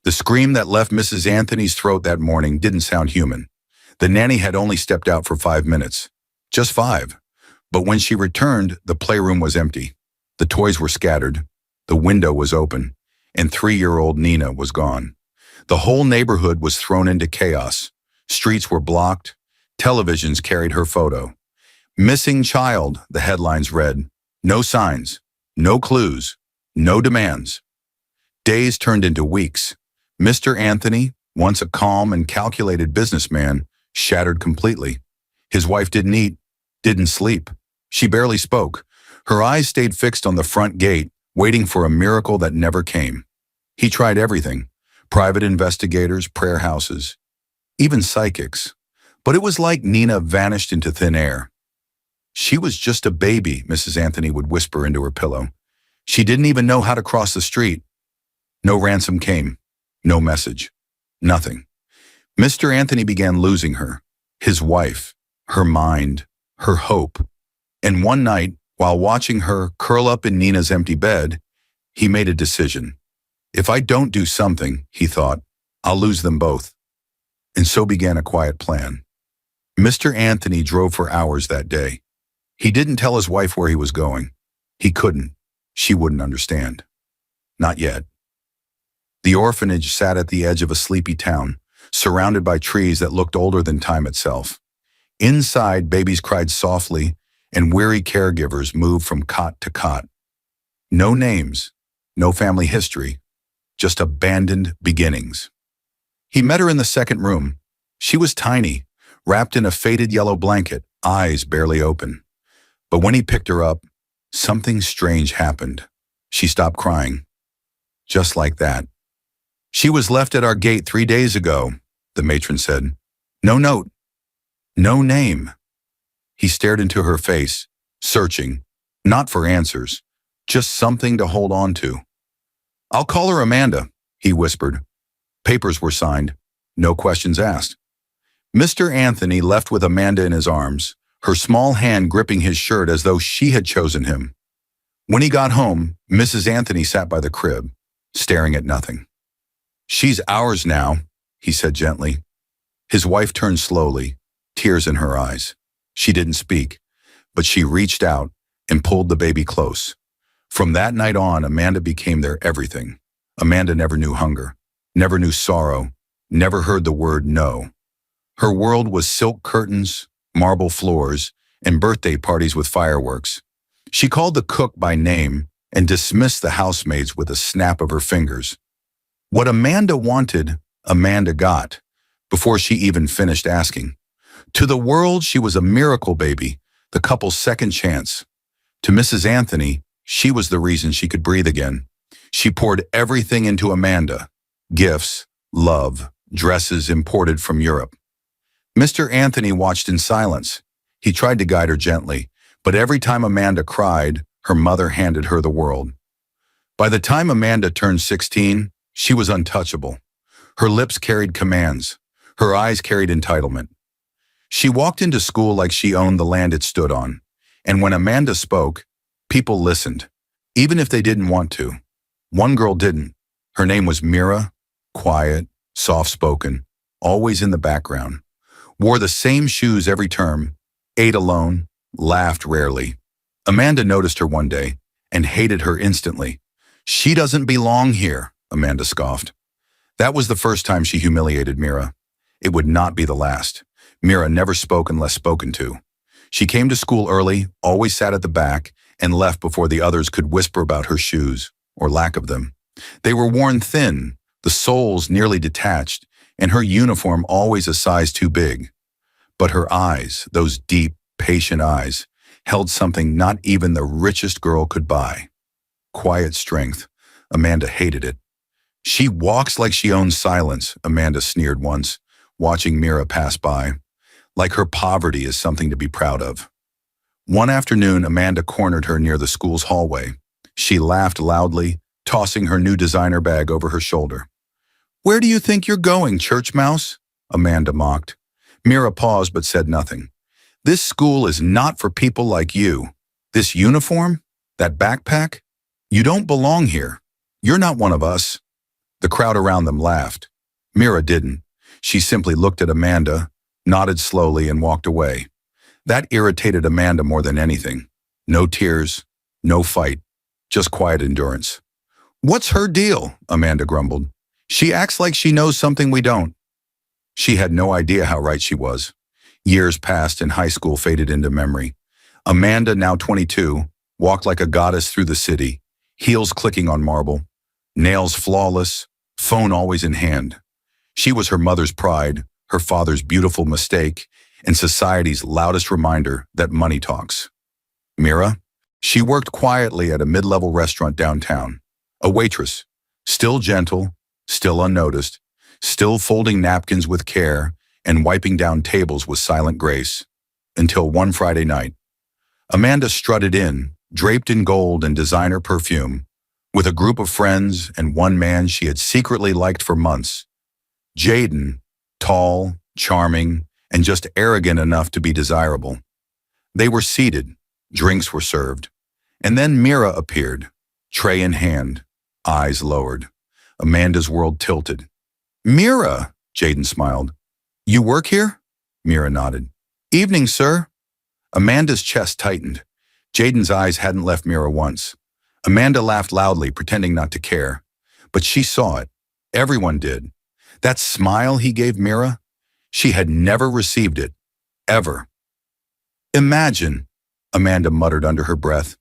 The scream that left Mrs. Anthony's throat that morning didn't sound human. The nanny had only stepped out for 5 minutes. Just 5. But when she returned, the playroom was empty. The toys were scattered. The window was open. And 3-year-old Nenah was gone. The whole neighborhood was thrown into chaos. Streets were blocked. Televisions carried her photo. Missing child, the headlines read. No signs, no clues, no demands. Days turned into weeks. Mr. Anthony, once a calm and calculated businessman, shattered completely. His wife didn't eat, didn't sleep. She barely spoke. Her eyes stayed fixed on the front gate, waiting for a miracle that never came. He tried everything. Private investigators, prayer houses, even psychics. But it was like Nenah vanished into thin air. She was just a baby, Mrs. Anthony would whisper into her pillow. She didn't even know how to cross the street. No ransom came. No message. Nothing. Mr. Anthony began losing her, his wife, her mind, her hope. And one night, while watching her curl up in Nenah's empty bed, he made a decision. If I don't do something, he thought, I'll lose them both. And so began a quiet plan. Mr. Anthony drove for hours that day. He didn't tell his wife where he was going. He couldn't. She wouldn't understand. Not yet. The orphanage sat at the edge of a sleepy town, surrounded by trees that looked older than time itself. Inside, babies cried softly, and weary caregivers moved from cot to cot. No names, no family history, just abandoned beginnings. He met her in the second room. She was tiny, wrapped in a faded yellow blanket, eyes barely open. But when he picked her up, something strange happened. She stopped crying. Just like that. She was left at our gate 3 days ago, the matron said. No note. No name. He stared into her face, searching, not for answers, just something to hold on to. I'll call her Amanda, he whispered. Papers were signed. No questions asked. Mr. Anthony left with Amanda in his arms, her small hand gripping his shirt as though she had chosen him. When he got home, Mrs. Anthony sat by the crib, staring at nothing. She's ours now, he said gently. His wife turned slowly, tears in her eyes. She didn't speak, but she reached out and pulled the baby close. From that night on, Amanda became their everything. Amanda never knew hunger, never knew sorrow, never heard the word no. Her world was silk curtains, marble floors, and birthday parties with fireworks. She called the cook by name and dismissed the housemaids with a snap of her fingers. What Amanda wanted, Amanda got, before she even finished asking. To the world, she was a miracle baby, the couple's second chance. To Mrs. Anthony, she was the reason she could breathe again. She poured everything into Amanda. Gifts, love, dresses imported from Europe. Mr. Anthony watched in silence. He tried to guide her gently, but every time Amanda cried, her mother handed her the world. By the time Amanda turned 16, she was untouchable. Her lips carried commands. Her eyes carried entitlement. She walked into school like she owned the land it stood on. And when Amanda spoke, people listened, even if they didn't want to. One girl didn't. Her name was Meera, quiet, soft-spoken, always in the background. Wore the same shoes every term, ate alone, laughed rarely. Amanda noticed her one day and hated her instantly. She doesn't belong here, Amanda scoffed. That was the first time she humiliated Meera. It would not be the last. Meera never spoke unless spoken to. She came to school early, always sat at the back, and left before the others could whisper about her shoes, or lack of them. They were worn thin, the soles nearly detached, and her uniform always a size too big. But her eyes, those deep, patient eyes, held something not even the richest girl could buy. Quiet strength. Amanda hated it. She walks like she owns silence, Amanda sneered once, watching Meera pass by. Like her poverty is something to be proud of. One afternoon, Amanda cornered her near the school's hallway. She laughed loudly, tossing her new designer bag over her shoulder. Where do you think you're going, church mouse? Amanda mocked. Meera paused but said nothing. This school is not for people like you. This uniform? That backpack? You don't belong here. You're not one of us. The crowd around them laughed. Meera didn't. She simply looked at Amanda, nodded slowly, and walked away. That irritated Amanda more than anything. No tears, no fight, just quiet endurance. "What's her deal?" Amanda grumbled. "She acts like she knows something we don't." She had no idea how right she was. Years passed and high school faded into memory. Amanda, now 22, walked like a goddess through the city, heels clicking on marble, nails flawless, phone always in hand. She was her mother's pride, her father's beautiful mistake, and society's loudest reminder that money talks. Meera? She worked quietly at a mid-level restaurant downtown. A waitress, still gentle, still unnoticed, still folding napkins with care and wiping down tables with silent grace. Until one Friday night. Amanda strutted in, draped in gold and designer perfume, with a group of friends and one man she had secretly liked for months. Jaden, tall, charming, and just arrogant enough to be desirable. They were seated, drinks were served, and then Meera appeared, tray in hand, eyes lowered. Amanda's world tilted. "Meera," Jaden smiled. "You work here?" Meera nodded. "Evening, sir." Amanda's chest tightened. Jaden's eyes hadn't left Meera once. Amanda laughed loudly, pretending not to care. But she saw it. Everyone did. That smile he gave Meera, she had never received it. Ever. "Imagine," Amanda muttered under her breath,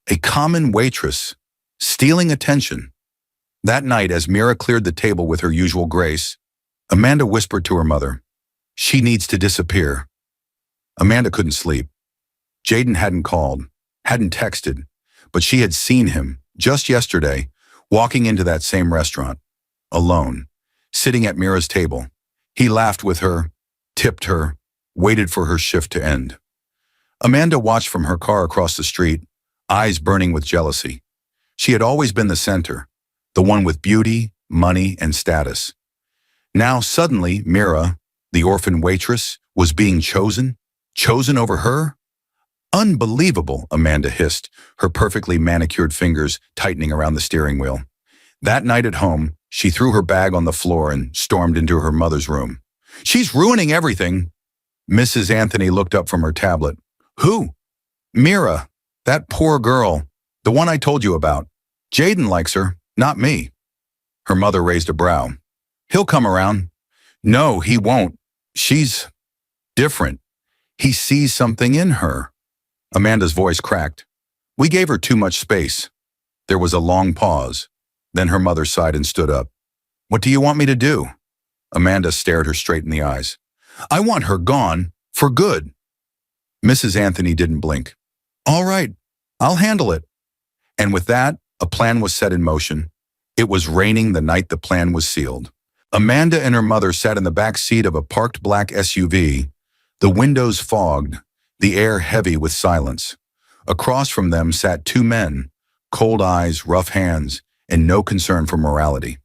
"a common waitress, stealing attention." That night, as Meera cleared the table with her usual grace, Amanda whispered to her mother, "She needs to disappear." Amanda couldn't sleep. Jaden hadn't called, hadn't texted, but she had seen him, just yesterday, walking into that same restaurant, alone, sitting at Meera's table. He laughed with her, tipped her, waited for her shift to end. Amanda watched from her car across the street, eyes burning with jealousy. She had always been the center, the one with beauty, money, and status. Now suddenly, Meera, the orphan waitress, was being chosen over her? "Unbelievable," Amanda hissed, her perfectly manicured fingers tightening around the steering wheel. That night at home, she threw her bag on the floor and stormed into her mother's room. "She's ruining everything." Mrs. Anthony looked up from her tablet. "Who?" "Meera, that poor girl, the one I told you about. Jaden likes her, not me." Her mother raised a brow. "He'll come around." "No, he won't. She's different. He sees something in her." Amanda's voice cracked. "We gave her too much space." There was a long pause. Then her mother sighed and stood up. "What do you want me to do?" Amanda stared her straight in the eyes. "I want her gone, for good." Mrs. Anthony didn't blink. "All right, I'll handle it." And with that, a plan was set in motion. It was raining the night the plan was sealed. Amanda and her mother sat in the back seat of a parked black SUV, the windows fogged, the air heavy with silence. Across from them sat two men, cold eyes, rough hands, and no concern for morality.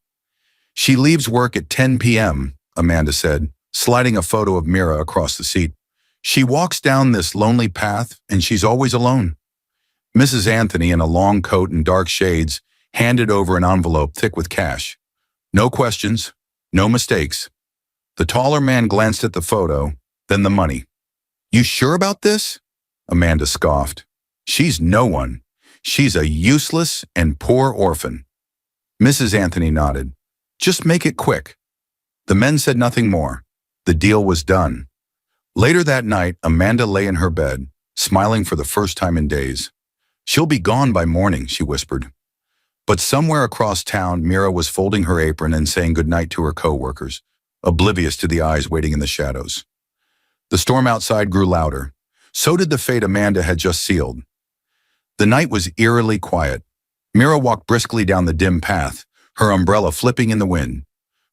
"She leaves work at 10 p.m., Amanda said, sliding a photo of Meera across the seat. "She walks down this lonely path, and she's always alone." Mrs. Anthony, in a long coat and dark shades, handed over an envelope thick with cash. No questions, no mistakes. The taller man glanced at the photo, then the money. "You sure about this?" Amanda scoffed. "She's no one. She's a useless and poor orphan." Mrs. Anthony nodded. "Just make it quick." The men said nothing more. The deal was done. Later that night, Amanda lay in her bed, smiling for the first time in days. "She'll be gone by morning," she whispered. But somewhere across town, Meera was folding her apron and saying goodnight to her co-workers, oblivious to the eyes waiting in the shadows. The storm outside grew louder. So did the fate Amanda had just sealed. The night was eerily quiet. Meera walked briskly down the dim path, her umbrella flipping in the wind.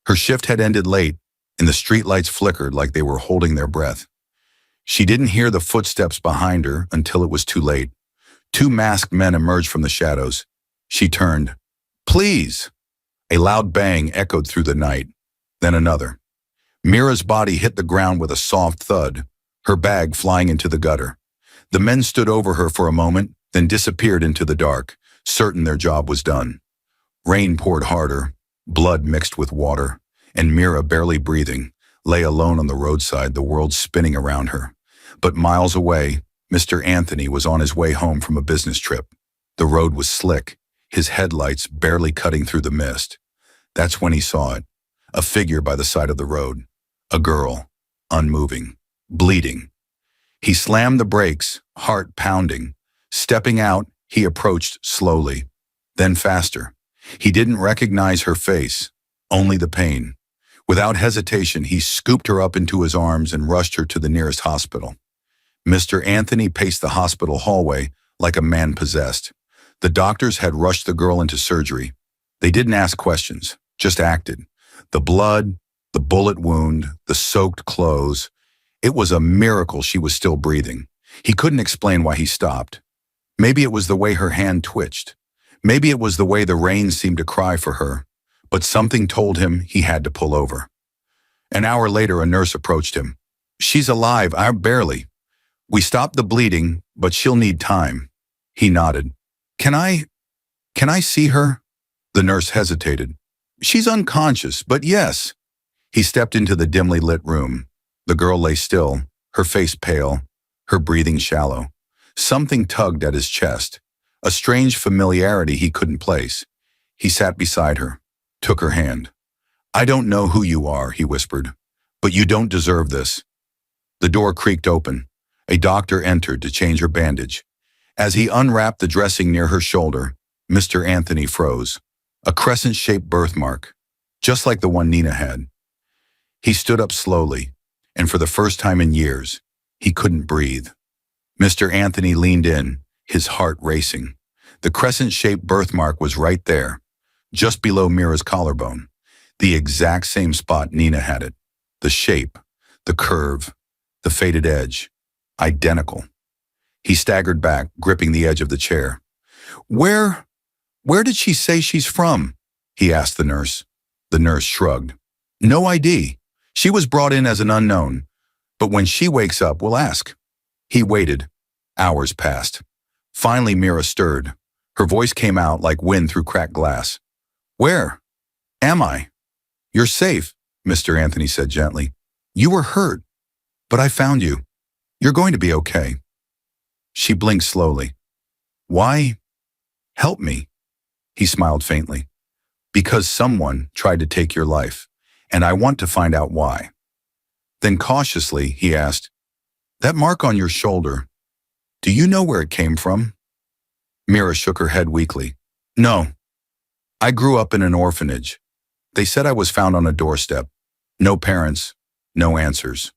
Her shift had ended late, and the streetlights flickered like they were holding their breath. She didn't hear the footsteps behind her until it was too late. Two masked men emerged from the shadows. She turned. "Please!" A loud bang echoed through the night, then another. Meera's body hit the ground with a soft thud, her bag flying into the gutter. The men stood over her for a moment, then disappeared into the dark, certain their job was done. Rain poured harder, blood mixed with water, and Meera, barely breathing, lay alone on the roadside, the world spinning around her. But miles away, Mr. Anthony was on his way home from a business trip. The road was slick, his headlights barely cutting through the mist. That's when he saw it, a figure by the side of the road, a girl, unmoving, bleeding. He slammed the brakes, heart pounding. Stepping out, he approached slowly, then faster. He didn't recognize her face, only the pain. Without hesitation, he scooped her up into his arms and rushed her to the nearest hospital. Mr. Anthony paced the hospital hallway like a man possessed. The doctors had rushed the girl into surgery. They didn't ask questions, just acted. The blood, the bullet wound, the soaked clothes. It was a miracle she was still breathing. He couldn't explain why he stopped. Maybe it was the way her hand twitched. Maybe it was the way the rain seemed to cry for her. But something told him he had to pull over. An hour later, a nurse approached him. "She's alive, barely. We stopped the bleeding, but she'll need time." He nodded. Can I see her?" The nurse hesitated. "She's unconscious, but yes." He stepped into the dimly lit room. The girl lay still, her face pale, her breathing shallow. Something tugged at his chest, a strange familiarity he couldn't place. He sat beside her, took her hand. "I don't know who you are," he whispered, "but you don't deserve this." The door creaked open. A doctor entered to change her bandage. As he unwrapped the dressing near her shoulder, Mr. Anthony froze. A crescent-shaped birthmark, just like the one Nenah had. He stood up slowly, and for the first time in years, he couldn't breathe. Mr. Anthony leaned in, his heart racing. The crescent-shaped birthmark was right there, just below Meera's collarbone, the exact same spot Nenah had it. The shape, the curve, the faded edge, identical. He staggered back, gripping the edge of the chair. Where did she say she's from?" he asked the nurse. The nurse shrugged. "No ID. She was brought in as an unknown. But when she wakes up, we'll ask." He waited. Hours passed. Finally, Meera stirred. Her voice came out like wind through cracked glass. "Where am I?" "You're safe," Mr. Anthony said gently. "You were hurt, but I found you. You're going to be okay." She blinked slowly. "Why? Help me." He smiled faintly. "Because someone tried to take your life, and I want to find out why." Then cautiously, he asked, "That mark on your shoulder, do you know where it came from?" Meera shook her head weakly. "No. I grew up in an orphanage. They said I was found on a doorstep. No parents, no answers."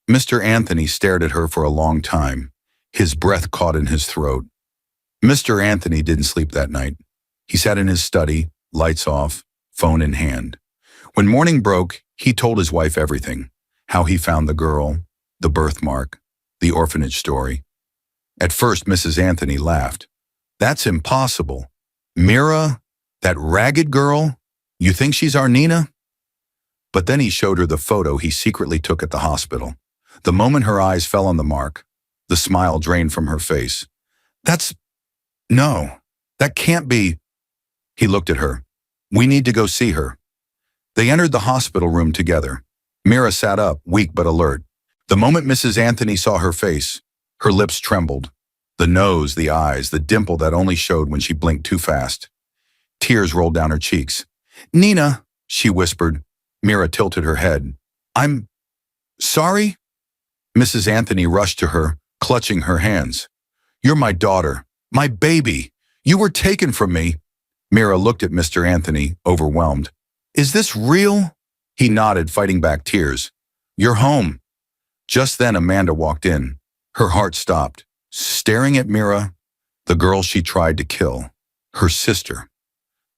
Mr. Anthony stared at her for a long time, his breath caught in his throat. Mr. Anthony didn't sleep that night. He sat in his study, lights off, phone in hand. When morning broke, he told his wife everything, how he found the girl, the birthmark, the orphanage story. At first, Mrs. Anthony laughed. "That's impossible. Meera, that ragged girl, you think she's our Nenah?" But then he showed her the photo he secretly took at the hospital. The moment her eyes fell on the mark, the smile drained from her face. No, that can't be." He looked at her. "We need to go see her." They entered the hospital room together. Meera sat up, weak but alert. The moment Mrs. Anthony saw her face, her lips trembled. The nose, the eyes, the dimple that only showed when she blinked too fast. Tears rolled down her cheeks. "Nenah," she whispered. Meera tilted her head. "I'm sorry?" Mrs. Anthony rushed to her, clutching her hands. "You're my daughter, my baby. You were taken from me." Meera looked at Mr. Anthony, overwhelmed. "Is this real?" He nodded, fighting back tears. "You're home." Just then Amanda walked in. Her heart stopped, staring at Meera, the girl she tried to kill, her sister.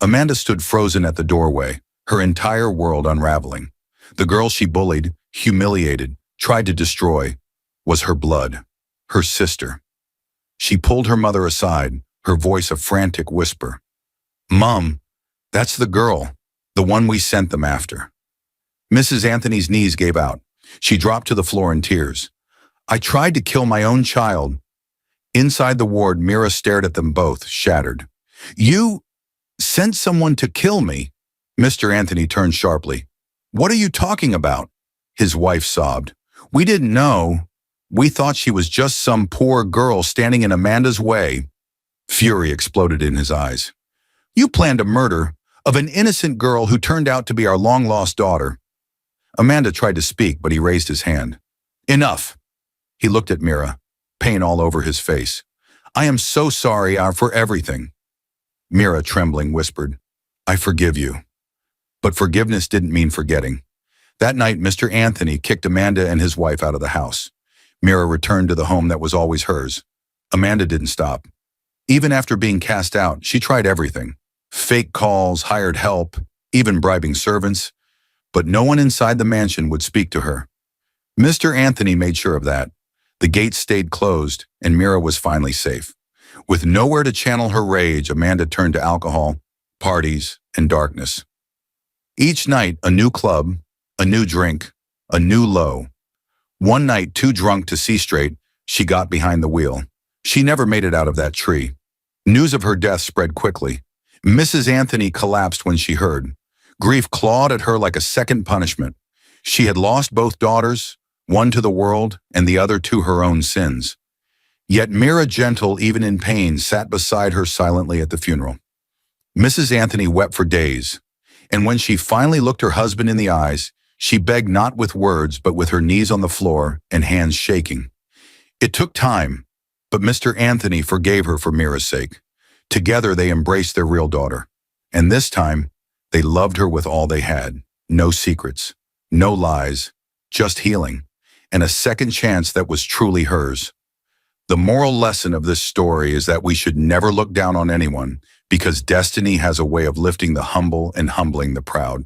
Amanda stood frozen at the doorway, her entire world unraveling. The girl she bullied, humiliated, tried to destroy, was her blood, her sister. She pulled her mother aside, her voice a frantic whisper. "Mom, that's the girl, the one we sent them after." Mrs. Anthony's knees gave out. She dropped to the floor in tears. "I tried to kill my own child." Inside the ward, Meera stared at them both, shattered. "You sent someone to kill me?" Mr. Anthony turned sharply. "What are you talking about?" His wife sobbed. "We didn't know. We thought she was just some poor girl standing in Amanda's way." Fury exploded in his eyes. "You planned a murder of an innocent girl who turned out to be our long-lost daughter." Amanda tried to speak, but he raised his hand. "Enough." He looked at Meera, pain all over his face. "I am so sorry for everything." Meera, trembling, whispered, "I forgive you." But forgiveness didn't mean forgetting. That night, Mr. Anthony kicked Amanda and his wife out of the house. Meera returned to the home that was always hers. Amanda didn't stop. Even after being cast out, she tried everything. Fake calls, hired help, even bribing servants. But no one inside the mansion would speak to her. Mr. Anthony made sure of that. The gates stayed closed, and Meera was finally safe. With nowhere to channel her rage, Amanda turned to alcohol, parties, and darkness. Each night, a new club, a new drink, a new low. One night, too drunk to see straight, she got behind the wheel. She never made it out of that tree. News of her death spread quickly. Mrs. Anthony collapsed when she heard. Grief clawed at her like a second punishment. She had lost both daughters, one to the world and the other to her own sins. Yet Meera, gentle even in pain, sat beside her silently at the funeral. Mrs. Anthony wept for days, and when she finally looked her husband in the eyes, she begged not with words but with her knees on the floor and hands shaking. It took time, but Mr. Anthony forgave her for Meera's sake. Together they embraced their real daughter, and this time they loved her with all they had. No secrets, no lies, just healing, and a second chance that was truly hers. The moral lesson of this story is that we should never look down on anyone, because destiny has a way of lifting the humble and humbling the proud.